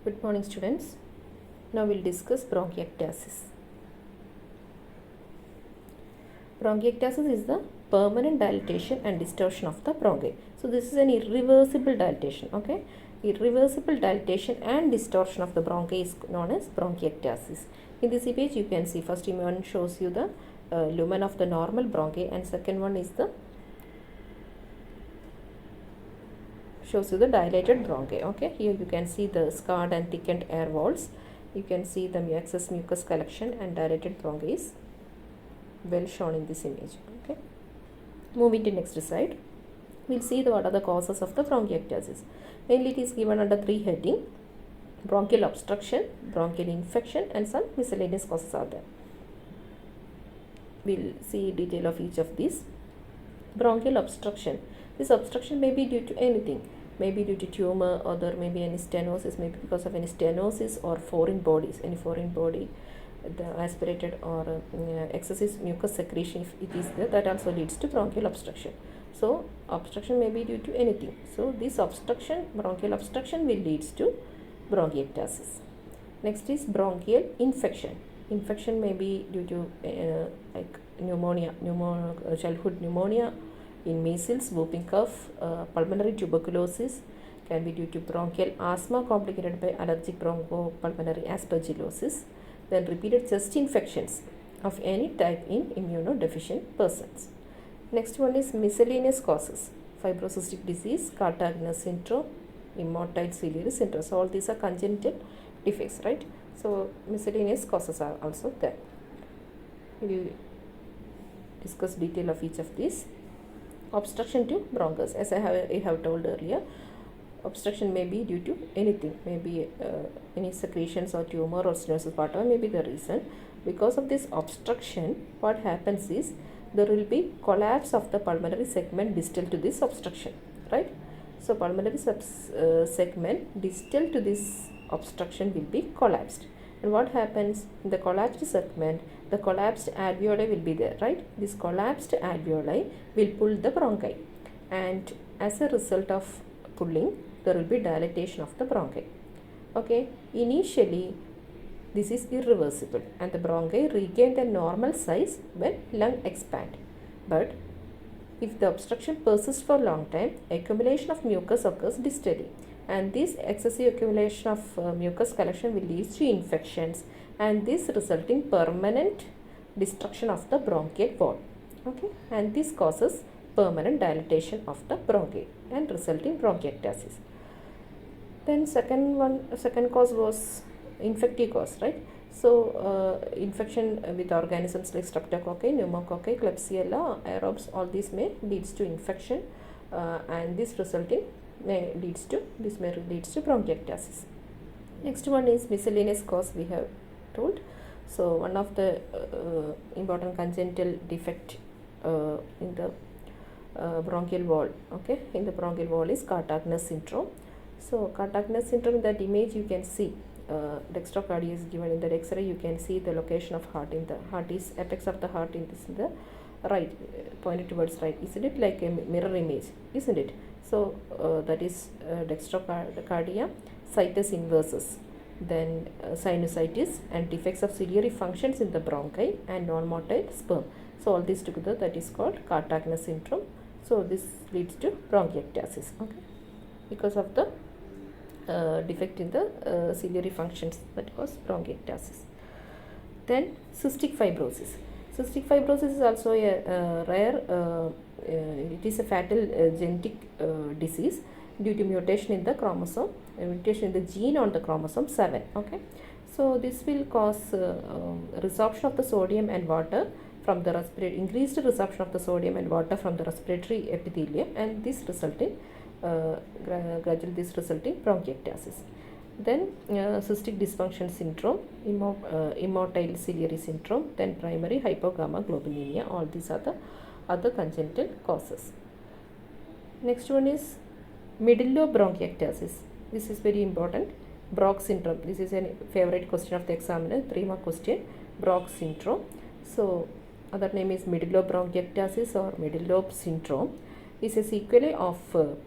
Good morning, students. Now we'll discuss bronchiectasis. Bronchiectasis is the permanent dilatation and distortion of the bronchi. So this is an irreversible dilatation. Okay, irreversible dilatation and distortion of the bronchi is known as bronchiectasis. In this image, you can see first image shows you the lumen of the normal bronchi, and second one is the shows you the dilated bronchi. Okay, here you can see the scarred and thickened air walls. You can see the excess mucus collection and dilated bronchi is well shown in this image. Okay, moving to next slide, we'll see what are the causes of the bronchiectasis. Mainly it is given under three heading: bronchial obstruction, bronchial infection, and some miscellaneous causes are there. We'll see detail of each of these. Bronchial obstruction. This obstruction may be due to anything. Maybe due to tumor, or there may be any stenosis, maybe because of any stenosis or foreign bodies, any foreign body, the aspirated or excessive mucus secretion, if it is there, that also leads to bronchial obstruction. So obstruction may be due to anything. So this obstruction, bronchial obstruction, will leads to bronchiectasis. Next is bronchial infection. Infection may be due to like pneumonia, childhood pneumonia, in measles, whooping cough, pulmonary tuberculosis, can be due to bronchial asthma complicated by allergic bronchopulmonary aspergillosis, then repeated chest infections of any type in immunodeficient persons. Next one is miscellaneous causes: fibrocystic disease, Cartagena syndrome, immotile ciliary syndrome. So all these are congenital defects, right? So miscellaneous causes are also there. We will discuss detail of each of these. Obstruction to bronchus, as I have told earlier, obstruction may be due to anything, maybe any secretions or tumor or stenosis, whatever may be the reason. Because of this obstruction, what happens is there will be collapse of the pulmonary segment distal to this obstruction, right? So pulmonary segment distal to this obstruction will be collapsed. And what happens in the collapsed segment? The collapsed alveoli will be there, right? This collapsed alveoli will pull the bronchi, and as a result of pulling, there will be dilatation of the bronchi. Okay, initially this is irreversible, and the bronchi regain the normal size when lung expand. But if the obstruction persists for a long time, accumulation of mucus occurs distally, and this excessive accumulation of mucus collection will lead to infections, and this result in permanent destruction of the bronchial wall. Okay, and this causes permanent dilatation of the bronchi and result in bronchiectasis. Then second cause was infective cause, right? So infection with organisms like streptococci, pneumococci, Klebsiella, aerobes, all these may leads to infection, and this resulting may leads to bronchiectasis. Next one is miscellaneous cause, we have told. So one of the important congenital defect in the bronchial wall, okay, in the bronchial wall is Cartagena syndrome. So Cartagena syndrome, in that image you can see dextrocardia is given in the X-ray. You can see the location of heart. In the heart is apex of the heart in the right, pointed towards right, isn't it? Like a mirror image, isn't it? So that is dextrocardia, situs inversus, then sinusitis, and defects of ciliary functions in the bronchi, and non-motile sperm. So all these together, that is called Cartagena syndrome. So this leads to bronchiectasis, okay, because of the defect in the ciliary functions, that cause bronchiectasis. Then cystic fibrosis. Cystic fibrosis is also a rare, it is a fatal genetic disease due to mutation in the chromosome, mutation in the gene on the chromosome 7. Okay, so this will cause resorption of the sodium and water from the increased resorption of the sodium and water from the respiratory epithelium, and this result in gradually this result in bronchiectasis. Then cystic dysfunction syndrome, immotile ciliary syndrome, then primary hypogammaglobulinemia. All these are the other congenital causes. Next one is medullobronchiectasis. This is very important. Brock syndrome. This is a favorite question of the examiner, 3-mark question. Brock syndrome. So other name is medullobronchiectasis or Medullop syndrome. is a sequelae of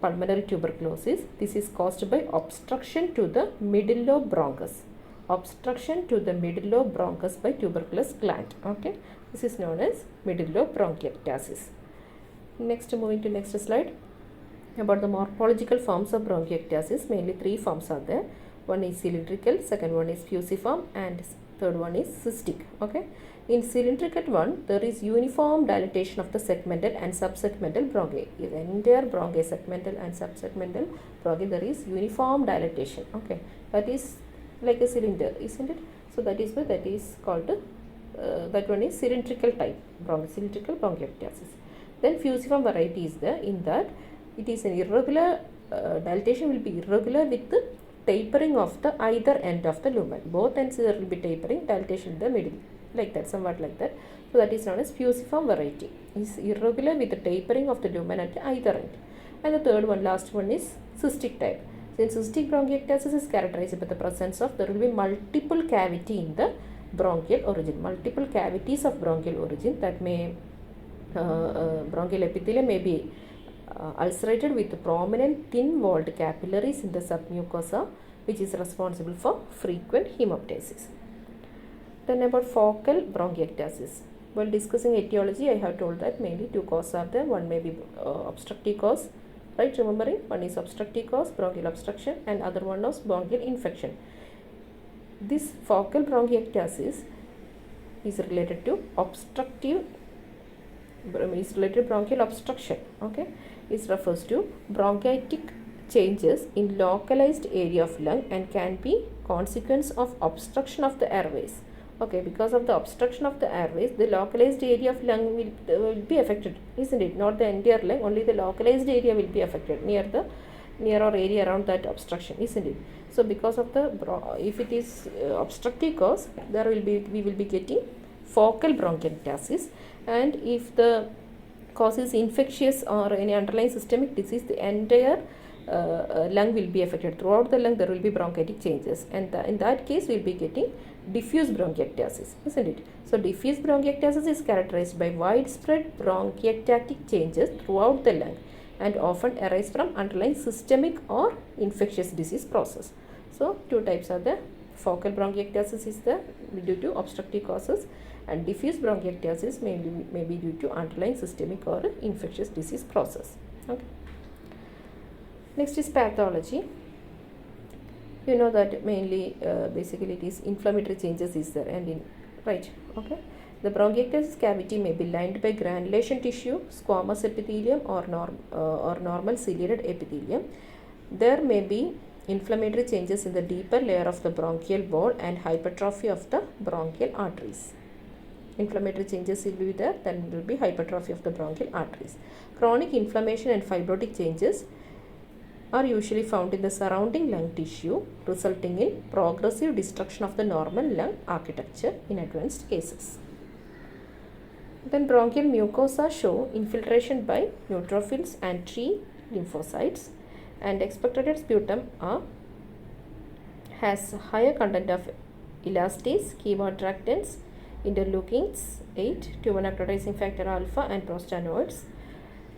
pulmonary tuberculosis. This is caused by obstruction to the middle lobe bronchus. Obstruction to the middle lobe bronchus by tuberculous gland. Okay, this is known as middle lobe bronchiectasis. Next, moving to next slide. About the morphological forms of bronchiectasis, mainly three forms are there. One is cylindrical, second one is fusiform, and third one is cystic. Okay, in cylindrical one, there is uniform dilatation of the segmental and subsegmental bronchi. In the entire bronchi, segmental and subsegmental bronchi, there is uniform dilatation. Okay, that is like a cylinder, isn't it? So that is why that is called that one is cylindrical type cylindrical bronchiectasis. Then fusiform variety is there. In that, it is an irregular dilatation will be irregular with the tapering of the either end of the lumen. Both ends there will be tapering, dilatation in the middle, like that, somewhat like that. So that is known as fusiform variety. It is irregular with the tapering of the lumen at either end. And the third one, last one, is cystic type. Since cystic bronchiectasis is characterized by the presence of, there will be multiple cavity in the bronchial origin. Multiple cavities of bronchial origin, that may bronchial epithelium may be ulcerated with prominent thin-walled capillaries in the submucosa, which is responsible for frequent hemoptysis. Then about focal bronchiectasis. While discussing etiology, I have told that mainly two causes are there. One may be obstructive cause, right? Remembering, one is obstructive cause, bronchial obstruction, and other one is bronchial infection. This focal bronchiectasis is related to bronchial obstruction. Okay, it refers to bronchitic changes in localized area of lung and can be consequence of obstruction of the airways. Okay, because of the obstruction of the airways, the localized area of lung will be affected, isn't it? Not the entire lung, only the localized area will be affected near or area around that obstruction, isn't it? So because of the if it is obstructive cause, we will be getting focal bronchiectasis. And if the cause is infectious or any underlying systemic disease, the entire lung will be affected. Throughout the lung there will be bronchitic changes, and in that case we will be getting diffuse bronchiectasis, isn't it? So diffuse bronchiectasis is characterized by widespread bronchiectatic changes throughout the lung and often arise from underlying systemic or infectious disease process. So two types are there. Focal bronchiectasis is there due to obstructive causes, and diffuse bronchiectasis may be due to underlying systemic or infectious disease process. Okay. Next is pathology. You know that mainly basically it is inflammatory changes is there, and right. Okay. The bronchiectasis cavity may be lined by granulation tissue, squamous epithelium, or normal ciliated epithelium. There may be inflammatory changes in the deeper layer of the bronchial wall and hypertrophy of the bronchial arteries. Inflammatory changes will be there, then will be hypertrophy of the bronchial arteries. Chronic inflammation and fibrotic changes are usually found in the surrounding lung tissue, resulting in progressive destruction of the normal lung architecture in advanced cases. Then bronchial mucosa show infiltration by neutrophils and T lymphocytes, and expectorant sputum has higher content of elastase, chemoattractants, interleukins 8, tumor necrotizing factor alpha, and prostanoids.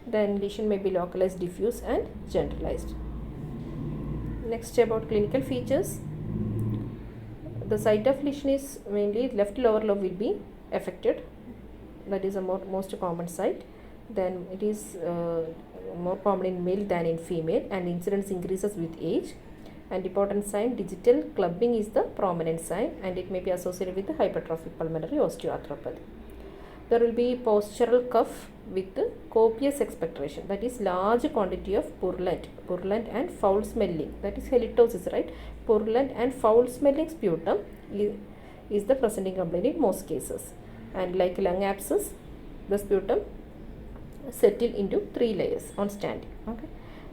Then lesion may be localized, diffuse, and generalized. Next, about clinical features. The site of lesion is mainly left lower lobe will be affected. That is a most common site. Then it is more common in male than in female, and incidence increases with age. And important sign, digital clubbing is the prominent sign, and it may be associated with the hypertrophic pulmonary osteoarthropathy. There will be postural cough with copious expectoration, that is large quantity of purulent and foul smelling, that is halitosis, right? Purulent and foul smelling sputum is the presenting complaint in most cases. And like lung abscess, the sputum settle into 3 layers on standing. Okay.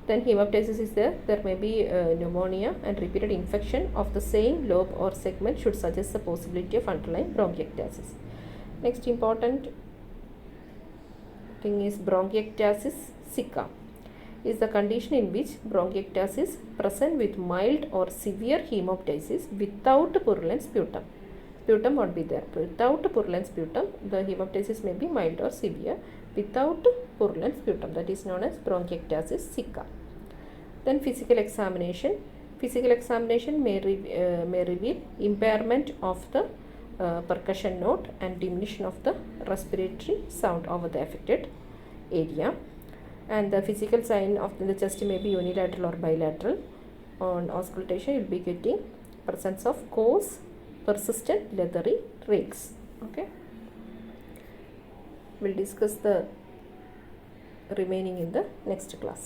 Then hemoptysis is there. There may be pneumonia, and repeated infection of the same lobe or segment should suggest the possibility of underlying bronchiectasis. Next important thing is bronchiectasis sicca. Is the condition in which bronchiectasis present with mild or severe hemoptysis without purulent sputum. Sputum won't be there. Without purulent sputum, the hemoptysis may be mild or severe. without purulent sputum, that is known as bronchiectasis sicca. Then physical examination. Physical examination may reveal impairment of the percussion node and diminution of the respiratory sound over the affected area. And the physical sign of the chest may be unilateral or bilateral. On auscultation, you will be getting presence of coarse, persistent, leathery rakes. Okay. We'll discuss the remaining in the next class.